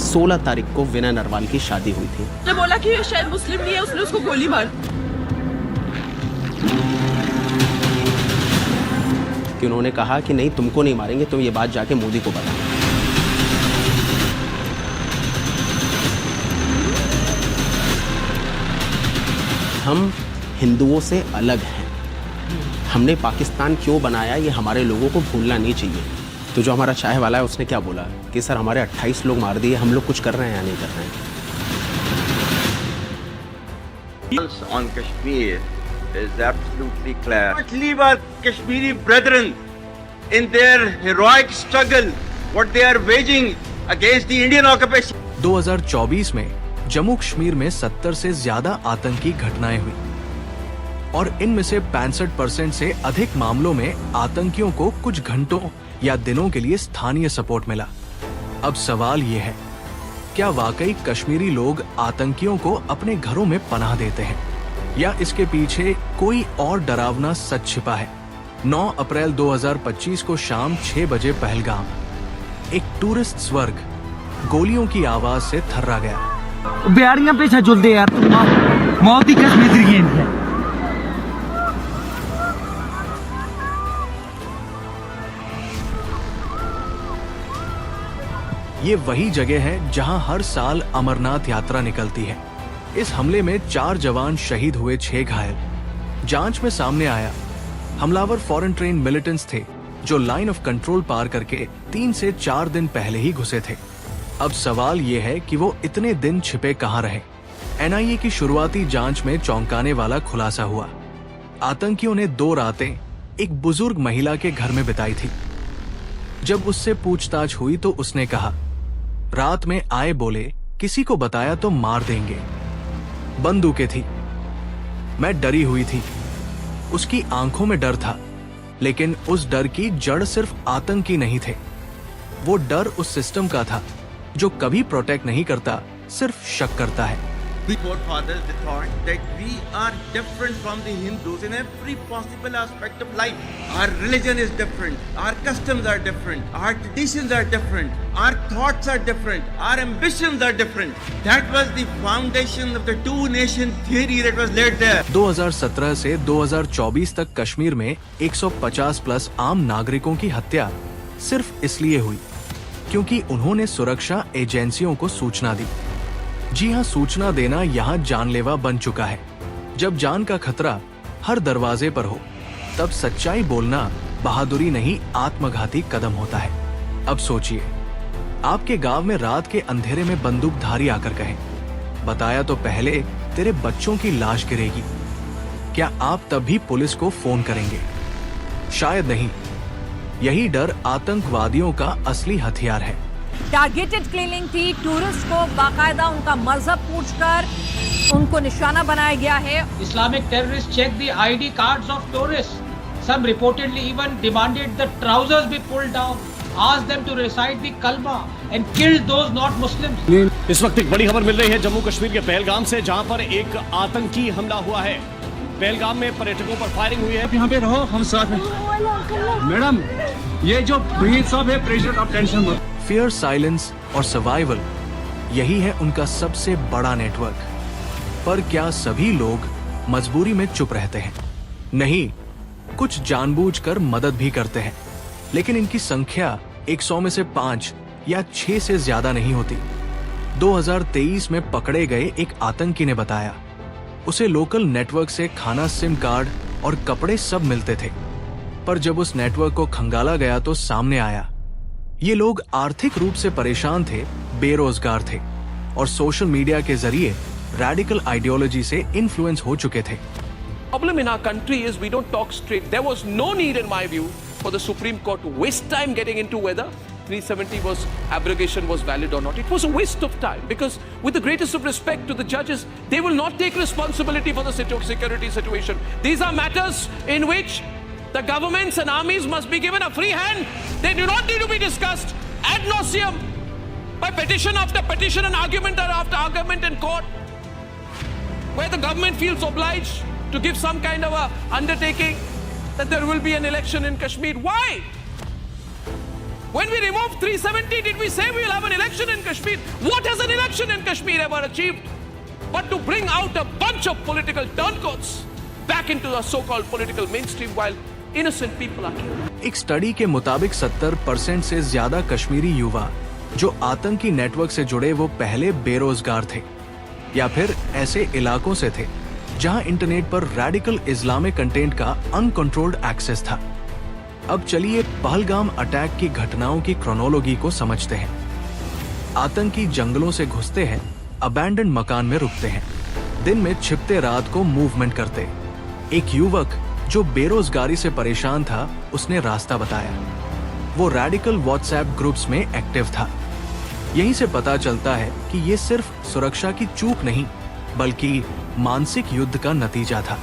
16 तारीख को विनय नरवाल की शादी हुई थी। उसने बोला कि ये शायद मुस्लिम नहीं है, उसने उसको गोली मार। कि उन्होंने कहा कि नहीं तुमको नहीं मारेंगे, तुम ये बात जाके मोदी को बताओ। हम हिंदुओं से अलग हैं। हमने पाकिस्तान क्यों बनाया ये हमारे लोगों को भूलना नहीं चाहिए। तो जो हमारा चाय वाला है उसने क्या बोला कि सर हमारे 28 लोग मार दिए, हम लोग कुछ कर रहे हैं या नहीं कर रहे हैं। On Kashmir is absolutely clear. Leave our Kashmiri brethren in their heroic struggle, what they are waging against the Indian occupation. 2024 में जम्मू कश्मीर में 70 से ज्यादा आतंकी घटनाएं हुई और इनमें से 65% से अधिक मामलों में आतंकियों को कुछ घंटों या दिनों के लिए स्थानीय सपोर्ट मिला। अब सवाल ये है, क्या वाकई कश्मीरी लोग आतंकियों को अपने घरों में पनाह देते हैं या इसके पीछे कोई और डरावना सच छिपा है? 9 अप्रैल 2025 को शाम 6 बजे पहलगाम, एक टूरिस्ट स्वर्ग, गोलियों की आवाज से थर्रा गया। बिहारियां पीछे जुलते यार, मौत ही कश्मीर की है। ये वही जगह है जहां हर साल अमरनाथ यात्रा निकलती है। इस हमले में 4 जवान शहीद हुए, 6 घायल। जांच में सामने आया, हमलावर फॉरेन ट्रेन मिलिटेंट्स थे जो लाइन ऑफ कंट्रोल पार करके 3 से 4 दिन पहले ही घुसे थे। अब सवाल ये है कि वो इतने दिन छिपे कहां रहे। एनआईए की शुरुआती जांच में चौंकाने वाला खुलासा हुआ। आतंकियों ने 2 रातें एक बुजुर्ग महिला के घर में बिताई थी। जब उससे पूछताछ हुई तो उसने कहा, रात में आए, बोले किसी को बताया तो मार देंगे। बंदूकें थी। मैं डरी हुई थी। उसकी आंखों में डर था, लेकिन उस डर की जड़ सिर्फ आतंकी नहीं थे। वो डर उस सिस्टम का था जो कभी प्रोटेक्ट नहीं करता, सिर्फ शक करता है। The forefathers, they thought that we are different from the Hindus in every possible aspect of life. Our religion is different, our customs are different, our traditions are different, our thoughts are different, our ambitions are different. That was the foundation of the two-nation theory that was laid there. 2017 से 2024 तक कश्मीर में 150 plus आम नागरिकों की हत्या सिर्फ इसलिए हुई क्योंकि उन्होंने सुरक्षा एजेंसियों को सूचना दी। जी हाँ, सूचना देना यहाँ जानलेवा बन चुका है। जब जान का खतरा हर दरवाजे पर हो, तब सच्चाई बोलना बहादुरी नहीं, आत्मघाती कदम होता है। अब सोचिए, आपके गांव में रात के अंधेरे में बंदूकधारी आकर कहे, बताया तो पहले तेरे बच्चों की लाश गिरेगी। क्या आप तब भी पुलिस को फोन करेंगे? शायद नहीं। यही डर आतंकवादियों का असली हथियार है। टारगेटेड किलिंग थी। टूरिस्ट को बाकायदा उनका मजहब पूछकर उनको निशाना बनाया गया है। Islamic terrorists checked the ID cards of tourists. Some reportedly even demanded the trousers be pulled down, asked them to recite the kalma and killed those not Muslims. इस वक्त एक बड़ी खबर मिल रही है जम्मू कश्मीर के पहलगाम से, जहां पर एक आतंकी हमला हुआ है। पहलगाम में पर्यटकों पर फायरिंग हुई है। यहाँ पे रहो, हम साथ में। मैडम, ये जो ब्रीथ साहब है, प्रेशर ऑफ टेंशन मत। फियर, साइलेंस और सर्वाइवल, यही है उनका सबसे बड़ा नेटवर्क। पर क्या सभी लोग मजबूरी में चुप रहते हैं? नहीं, कुछ जानबूझकर मदद भी करते हैं, लेकिन इनकी संख्या 100 में से 5 या 6 से ज्यादा नहीं होती। 2023 में पकड़े गए एक आतंकी ने बताया, उसे लोकल नेटवर्क से खाना, सिम कार्ड और कपड़े सब मिलते थे। पर जब उस नेटवर्क को खंगाला गया तो सामने आया, ये लोग आर्थिक रूप से परेशान थे, बेरोजगार थे और सोशल मीडिया के जरिए रैडिकल आइडियोलॉजी से इन्फ्लुएंस हो चुके थे। Problem in our country is we don't talk straight. There was no need, in my view, for the Supreme Court to waste time getting into whether 370 was abrogation was valid or not. It was a waste of time because, with the greatest of respect to the judges, they will not take responsibility for the security situation. These are matters in which the governments and armies must be given a free hand. They do not need to be discussed ad nauseum by petition after petition and argument after argument in court, where the government feels obliged to give some kind of a undertaking that there will be an election in Kashmir. Why? When we removed 370, did we say we will have an election in Kashmir? What has an election in Kashmir ever achieved? But to bring out a bunch of political turncoats back into the so-called political mainstream while innocent people are killed. एक study के मुताबिक 70% से ज्यादा कश्मीरी युवा जो आतंकी network से जुड़े वो पहले बेरोजगार थे या फिर ऐसे इलाकों से थे जहां इंटरनेट पर रैडिकल इस्लामिक कंटेंट का अनकंट्रोल्ड एक्सेस था। अब चलिए पहलगाम अटैक की घटनाओं की क्रोनोलॉजी को समझते हैं। आतंकी जंगलों से घुसते हैं, अबैंडन मकान में रुकते हैं, दिन में छिपते रात को मूवमेंट करते। एक युवक जो बेरोजगारी से परेशान था उसने रास्ता बताया। वो रैडिकल व्हाट्सएप ग्रुप्स में एक्टिव था। यहीं से पता चलता है कि ये सिर्फ सुरक्षा की चूक नहीं बल्कि मानसिक युद्ध का नतीजा था।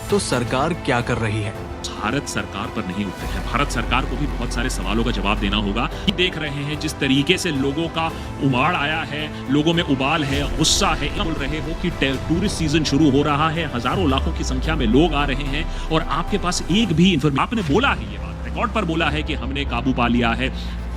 तो सरकार क्या कर रही है? भारत सरकार पर नहीं उठते हैं। भारत सरकार को भी बहुत सारे सवालों का जवाब देना होगा। देख रहे हैं जिस तरीके से लोगों का उमाड़ आया है, लोगों में उबाल है, गुस्सा है। बोल रहे हो कि टूरिस्ट सीजन शुरू हो रहा है, हजारों लाखों की संख्या में लोग आ रहे हैं और आपके पास एक भी इंफॉर्मेशन, आपने बोला है, ये बात रिकॉर्ड पर बोला है कि हमने काबू पा लिया है।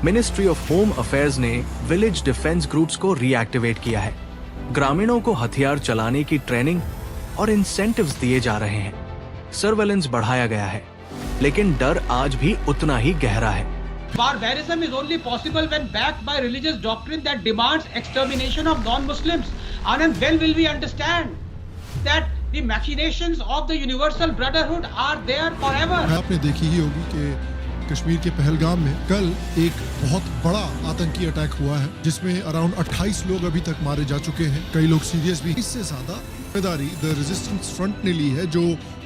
मिनिस्ट्री ऑफ होम अफेयर्स ने विलेज डिफेंस ग्रुप्स को रीएक्टिवेट किया है। ग्रामीणों को हथियार चलाने की ट्रेनिंग और इंसेंटिव्स दिए जा रहे हैं। सर्वेलेंस बढ़ाया गया है, लेकिन डर आज भी उतना ही गहरा है। Barbarism is only possible when backed by religious doctrine that demands extermination of non-Muslims. And when will we understand that the machinations of the universal brotherhood are there forever? आपने देखी ही होगी कि कश्मीर के पहलगाम में कल एक बहुत बड़ा आतंकी अटैक हुआ है जिसमें अराउंड 28 लोग अभी तक मारे जा चुके हैं, कई लोग सीरियस भी। इससे ज्यादा जिम्मेदारी द रेजिस्टेंस फ्रंट ने ली है, जो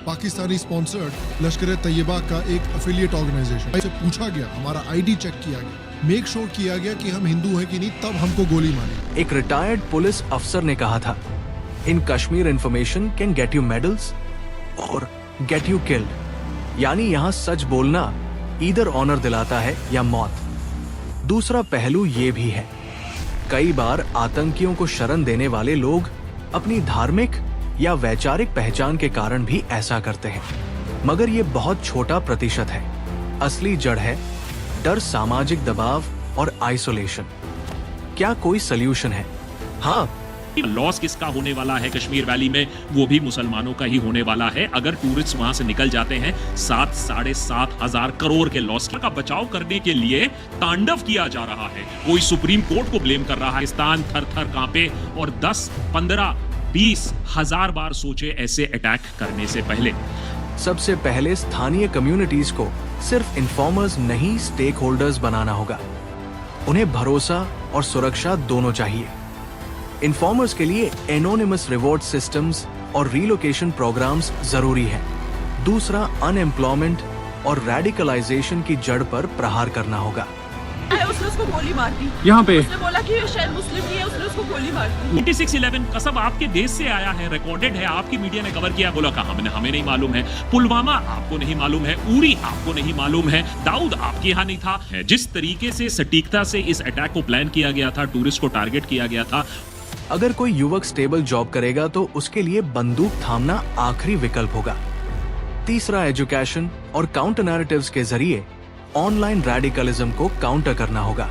पाकिस्तानी स्पॉन्सर्ड लश्कर तैयबा का एक एफिलिएट ऑर्गेनाइजेशन। से पूछा गया, हमारा आईडी चेक किया गया, मेक श्योर किया गया कि हम हिंदू हैं कि नहीं, तब हमको गोली मारी। एक रिटायर्ड पुलिस अफसर ने कहा था, in Kashmir information can get you medals और गेट यू किल्ड। यानी यहाँ सच बोलना ईदर ऑनर दिलाता है या मौत। दूसरा पहलू ये भी है, कई बार आतंकियों को शरण देने वाले लोग अपनी धार्मिक या वैचारिक पहचान के कारण भी ऐसा करते हैं, मगर ये बहुत छोटा प्रतिशत है। असली जड़ है डर, सामाजिक दबाव और आइसोलेशन। क्या कोई सल्यूशन है? हाँ, लॉस किसका होने वाला है कश्मीर वैली में? वो भी मुसलमानों का ही होने वाला है। अगर टूरिस्ट वहां से निकल जाते हैं, 7-7.5 हजार करोड़ के लॉस का बचाव करने के लिए तांडव किया जा रहा है। कोई सुप्रीम कोर्ट को ब्लेम कर रहा है। पाकिस्तान थर थर कांपे और 10, 15, 20 हजार बार सोचे ऐसे अटैक करने से पहले। सबसे पहले स्थानीय कम्युनिटीज को सिर्फ इन्फॉर्मर्स नहीं, स्टेक होल्डर्स बनाना होगा। उन्हें भरोसा और सुरक्षा दोनों चाहिए। इन्फॉर्मर्स के लिए एनोनिमस रिवॉर्ड सिस्टम्स और रीलोकेशन प्रोग्राम्स जरूरी है। दूसरा, अनएम्प्लॉयमेंट और रेडिकलाइजेशन की जड़ पर प्रहार करना होगा। उसने उसको गोली मार दी। यहाँ पे उसने बोला कि ये शायद मुस्लिम नहीं है, उसने उसको गोली मार दी। 26/11 कसम आपके देश से आया है, रिकॉर्डेड है, आपकी मीडिया ने कवर किया। बोला कहा हमें नहीं मालूम है। पुलवामा आपको नहीं मालूम है, उरी आपको नहीं मालूम है, दाऊद आपके यहाँ नहीं था। जिस तरीके से सटीकता से इस अटैक को प्लान किया गया था, टूरिस्ट को टारगेट किया गया था। अगर कोई युवक स्टेबल जॉब करेगा तो उसके लिए बंदूक थामना आखिरी विकल्प होगा। तीसरा, एजुकेशन और काउंटर नैरेटिव्स के जरिए ऑनलाइन रेडिकलिज्म को काउंटर करना होगा।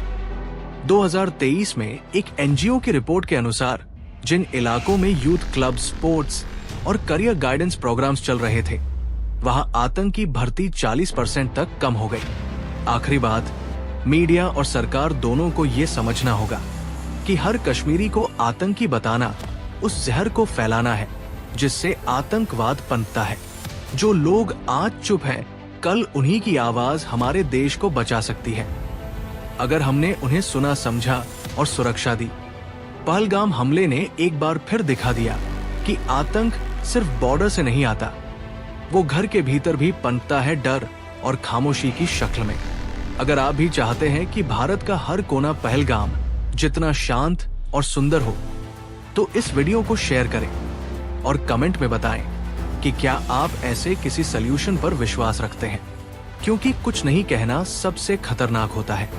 2023 में एक एनजीओ की रिपोर्ट के अनुसार जिन इलाकों में यूथ क्लब, स्पोर्ट्स और करियर गाइडेंस प्रोग्राम्स चल रहे थे, वहां आतंकी भर्ती 40% तक कम हो गई। आखिरी बात, मीडिया और सरकार दोनों को ये समझना होगा कि हर कश्मीरी को आतंकी बताना उस जहर को फैलाना है जिससे आतंकवाद पनपता है। जो लोग आज चुप हैं, कल उन्हीं की आवाज हमारे देश को बचा सकती है, अगर हमने उन्हें सुना, समझा और सुरक्षा दी। पहलगाम हमले ने एक बार फिर दिखा दिया कि आतंक सिर्फ बॉर्डर से नहीं आता, वो घर के भीतर भी पनपता है डर और खामोशी की शक्ल में। अगर आप भी चाहते हैं कि भारत का हर कोना पहलगाम जितना शांत और सुंदर हो, तो इस वीडियो को शेयर करें और कमेंट में बताएं कि क्या आप ऐसे किसी सल्यूशन पर विश्वास रखते हैं, क्योंकि कुछ नहीं कहना सबसे खतरनाक होता है।